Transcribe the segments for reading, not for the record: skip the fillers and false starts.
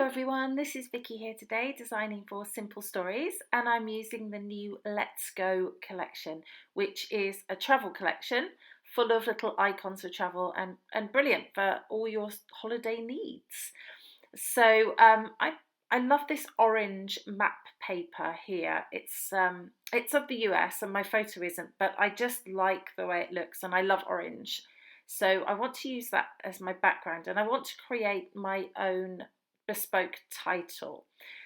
Hello everyone, this is Vicki here today, designing for Simple Stories, and I'm using the new Let's Go collection, which is a travel collection full of little icons for travel and brilliant for all your holiday needs. So I love this orange map paper here. It's of the US and my photo isn't, but I just like the way it looks and I love orange. So I want to use that as my background and I want to create my own bespoke title.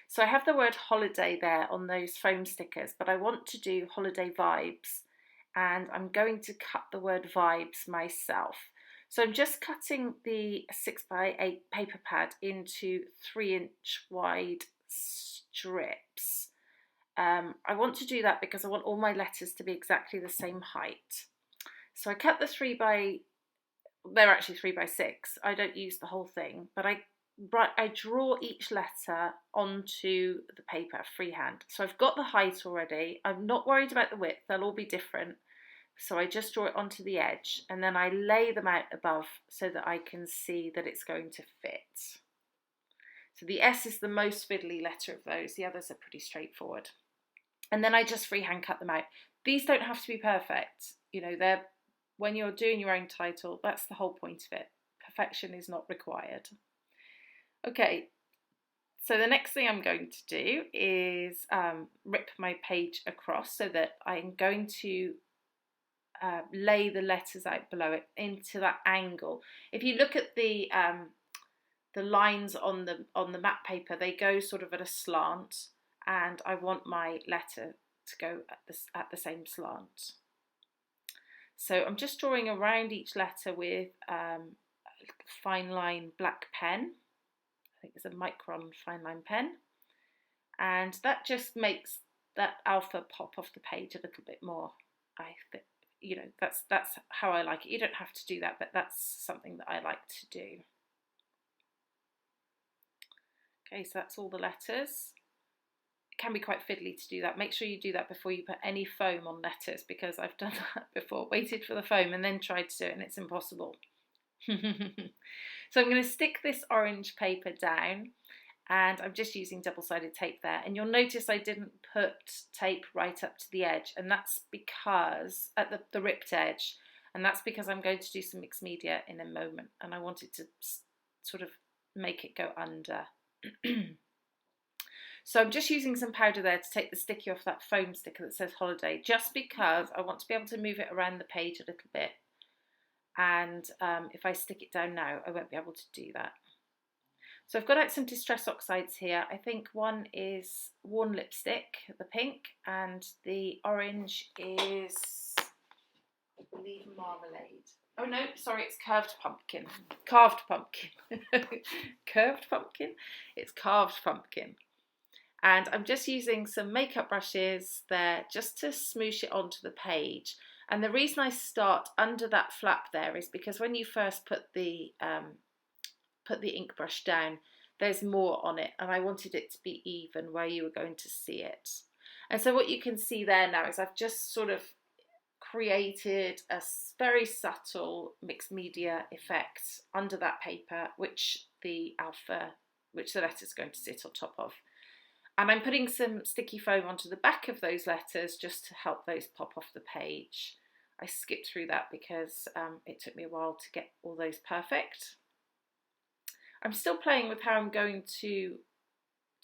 So I have the word holiday there on those foam stickers, but I want to do holiday vibes and I'm going to cut the word vibes myself. So I'm just cutting the 6x8 paper pad into 3-inch wide strips. I want to do that because I want all my letters to be exactly the same height. So I cut the they're actually 3x6. I don't use the whole thing, but I draw each letter onto the paper freehand. So I've got the height already. I'm not worried about the width, they'll all be different. So I just draw it onto the edge and then I lay them out above so that I can see that it's going to fit. So the S is the most fiddly letter of those, the others are pretty straightforward. And then I just freehand cut them out. These don't have to be perfect. You know, when you're doing your own title, that's the whole point of it. Perfection is not required. Okay, so the next thing I'm going to do is rip my page across so that I'm going to lay the letters out below it into that angle. If you look at the lines on the map paper, they go sort of at a slant, and I want my letter to go at the same slant. So I'm just drawing around each letter with a fine line black pen. I think it's a micron fine line pen, and that just makes that alpha pop off the page a little bit more. I think, you know, that's how I like it. You don't have to do that, but that's something that I like to do. Okay, so that's all the letters. It can be quite fiddly to do that. Make sure you do that before you put any foam on letters, because I've done that before, waited for the foam and then tried to do it and it's impossible. So I'm going to stick this orange paper down and I'm just using double-sided tape there, and you'll notice I didn't put tape right up to the edge, and that's because at the ripped edge, and that's because I'm going to do some mixed media in a moment and I wanted to sort of make it go under. So I'm just using some powder there to take the sticky off that foam sticker that says holiday, just because I want to be able to move it around the page a little bit, and if I stick it down now I won't be able to do that. So I've got out some Distress Oxides here. I think one is Worn Lipstick, the pink, and the orange is, I believe, Marmalade. Oh no, sorry, it's Curved Pumpkin. Carved Pumpkin. Curved Pumpkin? It's Carved Pumpkin. And I'm just using some makeup brushes there just to smoosh it onto the page. And the reason I start under that flap there is because when you first put the ink brush down, there's more on it, and I wanted it to be even where you were going to see it. And so what you can see there now is I've just sort of created a very subtle mixed media effect under that paper, which the letter's going to sit on top of. And I'm putting some sticky foam onto the back of those letters just to help those pop off the page. I skipped through that because it took me a while to get all those perfect. I'm still playing with how I'm going to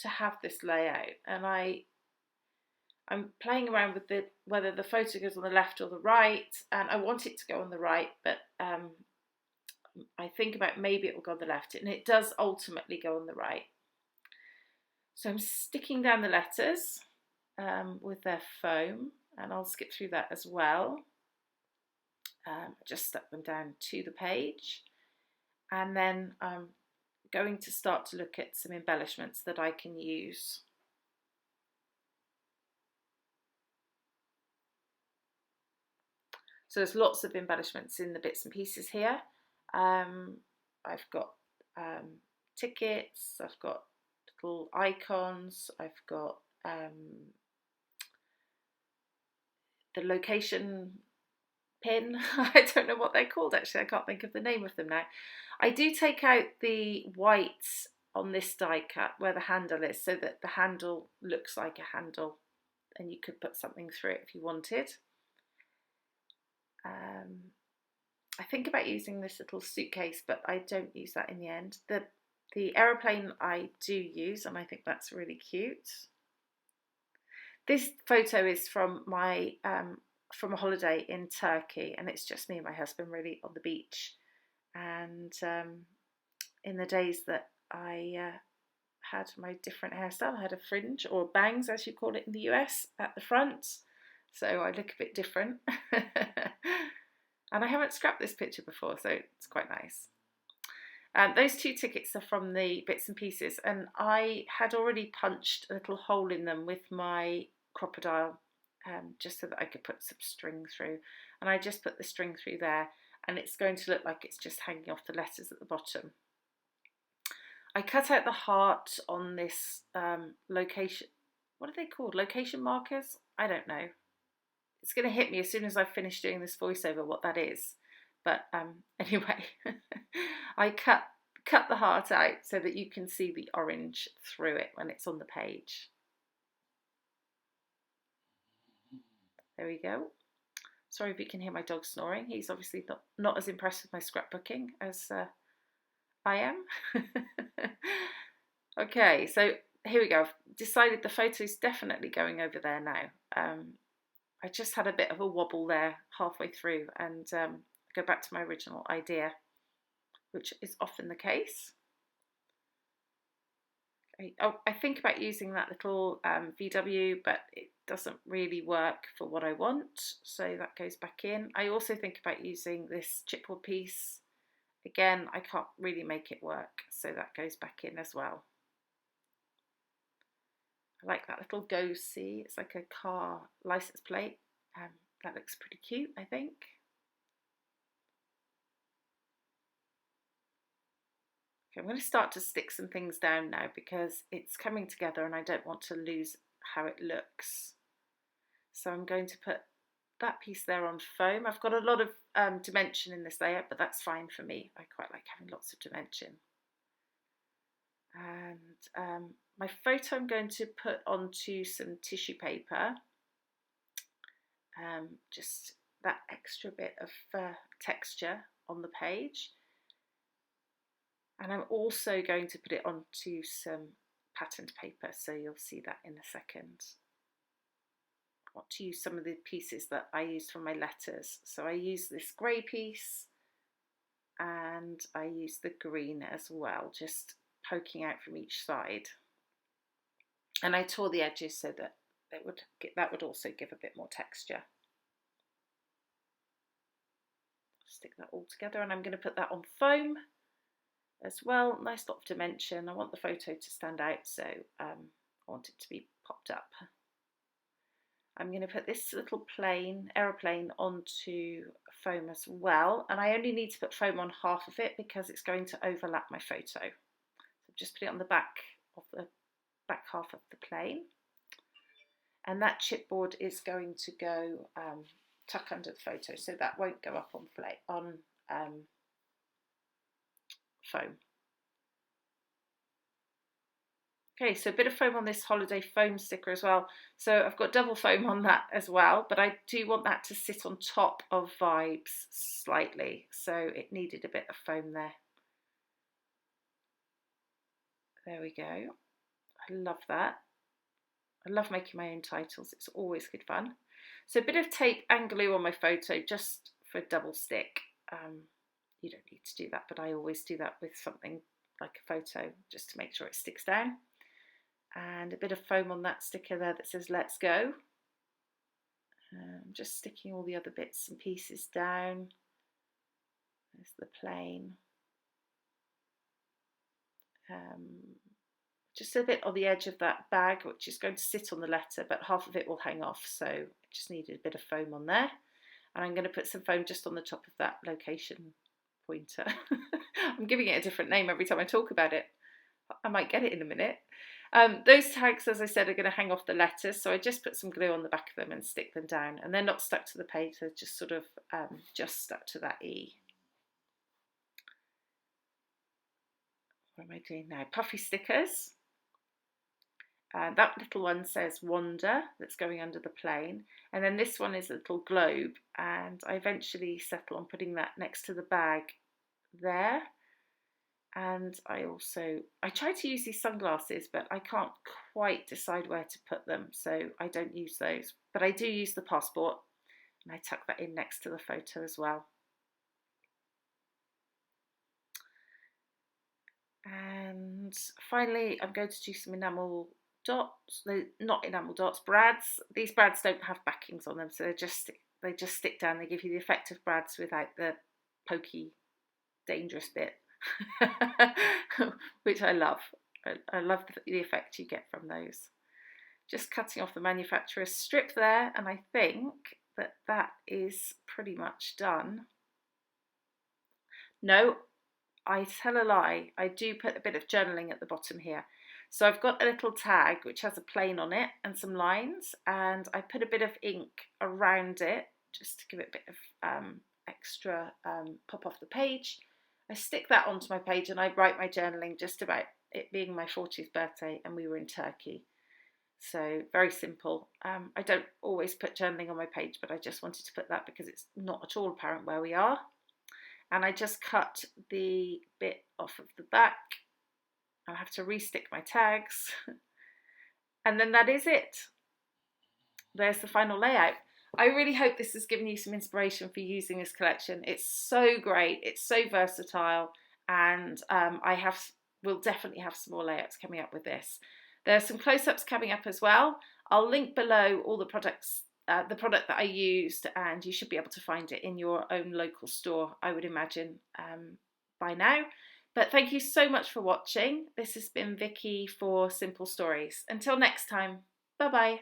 have this layout, and I'm playing around with whether the photo goes on the left or the right, and I want it to go on the right, but I think about maybe it will go on the left, and it does ultimately go on the right. So I'm sticking down the letters with their foam, and I'll skip through that as well. Just stuck them down to the page, and then I'm going to start to look at some embellishments that I can use. So there's lots of embellishments in the bits and pieces here. I've got tickets, I've got little icons, I've got the location pin. I don't know what they're called actually, I can't think of the name of them now. I do take out the white on this die cut where the handle is, so that the handle looks like a handle, and you could put something through it if you wanted. I think about using this little suitcase, but I don't use that in the end. The aeroplane I do use, and I think that's really cute. This photo is from a holiday in Turkey, and it's just me and my husband really on the beach. And in the days that I had my different hairstyle, I had a fringe, or bangs as you call it in the US, at the front, so I look a bit different. And I haven't scrapped this picture before, so it's quite nice. Those 2 tickets are from the bits and pieces, and I had already punched a little hole in them with my crocodile, just so that I could put some string through. And I just put the string through there, and it's going to look like it's just hanging off the letters at the bottom. I cut out the heart on this location. What are they called? Location markers? I don't know. It's going to hit me as soon as I finish doing this voiceover what that is. But anyway, I cut the heart out so that you can see the orange through it when it's on the page. There we go. Sorry if you can hear my dog snoring. He's obviously not as impressed with my scrapbooking as I am. Okay, so here we go. I've decided the photo is definitely going over there now. I just had a bit of a wobble there halfway through, and go back to my original idea, which is often the case. Oh, I think about using that little VW, but it doesn't really work for what I want, so that goes back in. I also think about using this chipboard piece. Again, I can't really make it work, so that goes back in as well. I like that little Go See. It's like a car license plate. That looks pretty cute, I think. Okay, I'm going to start to stick some things down now because it's coming together and I don't want to lose how it looks. So I'm going to put that piece there on foam. I've got a lot of dimension in this layout, but that's fine for me. I quite like having lots of dimension. And my photo I'm going to put onto some tissue paper, just that extra bit of texture on the page. And I'm also going to put it onto some patterned paper, so you'll see that in a second. I want to use some of the pieces that I used for my letters. So I use this grey piece and I use the green as well, just poking out from each side. And I tore the edges so that that would also give a bit more texture. Stick that all together, and I'm going to put that on foam as well. Nice lot of dimension. I want the photo to stand out, so I want it to be popped up. I'm going to put this little aeroplane onto foam as well, and I only need to put foam on half of it because it's going to overlap my photo. So just put it on the back half of the plane, and that chipboard is going to go tuck under the photo, so that won't go up on foam. Okay, so a bit of foam on this holiday foam sticker as well. So I've got double foam on that as well, but I do want that to sit on top of Vibes slightly, so it needed a bit of foam there. There we go. I love that. I love making my own titles. It's always good fun. So a bit of tape and glue on my photo just for double stick. You don't need to do that, but I always do that with something like a photo just to make sure it sticks down. And a bit of foam on that sticker there that says let's go. Just sticking all the other bits and pieces down. There's the plane. Just a bit on the edge of that bag, which is going to sit on the letter, but half of it will hang off, so I just needed a bit of foam on there. And I'm going to put some foam just on the top of that location pointer. I'm giving it a different name every time I talk about it. I might get it in a minute. Those tags, as I said, are going to hang off the letters, so I just put some glue on the back of them and stick them down, and they're not stuck to the page, they're just sort of just stuck to that E. what am I doing now? Puffy stickers. That little one says Wander, that's going under the plane. And then this one is a little globe, and I eventually settle on putting that next to the bag there. And I try to use these sunglasses, but I can't quite decide where to put them, so I don't use those. But I do use the passport, and I tuck that in next to the photo as well. And finally, I'm going to do some enamel dots. Not enamel dots, brads. These brads don't have backings on them, so they just stick down. They give you the effect of brads without the pokey, dangerous bit, which I love. I love the effect you get from those. Just cutting off the manufacturer's strip there, and I think that is pretty much done. No, I tell a lie. I do put a bit of journaling at the bottom here. So I've got a little tag which has a plane on it and some lines, and I put a bit of ink around it just to give it a bit of extra pop off the page. I stick that onto my page and I write my journaling just about it being my 40th birthday and we were in Turkey. So very simple. I don't always put journaling on my page, but I just wanted to put that because it's not at all apparent where we are. And I just cut the bit off of the back. I'll have to restick my tags. And then that is it. There's the final layout. I really hope this has given you some inspiration for using this collection. It's so great, it's so versatile, and we'll definitely have some more layouts coming up with this. There's some close-ups coming up as well. I'll link below all the products, the product that I used, and you should be able to find it in your own local store, I would imagine, by now. But thank you so much for watching. This has been Vicky for Simple Stories. Until next time, bye-bye.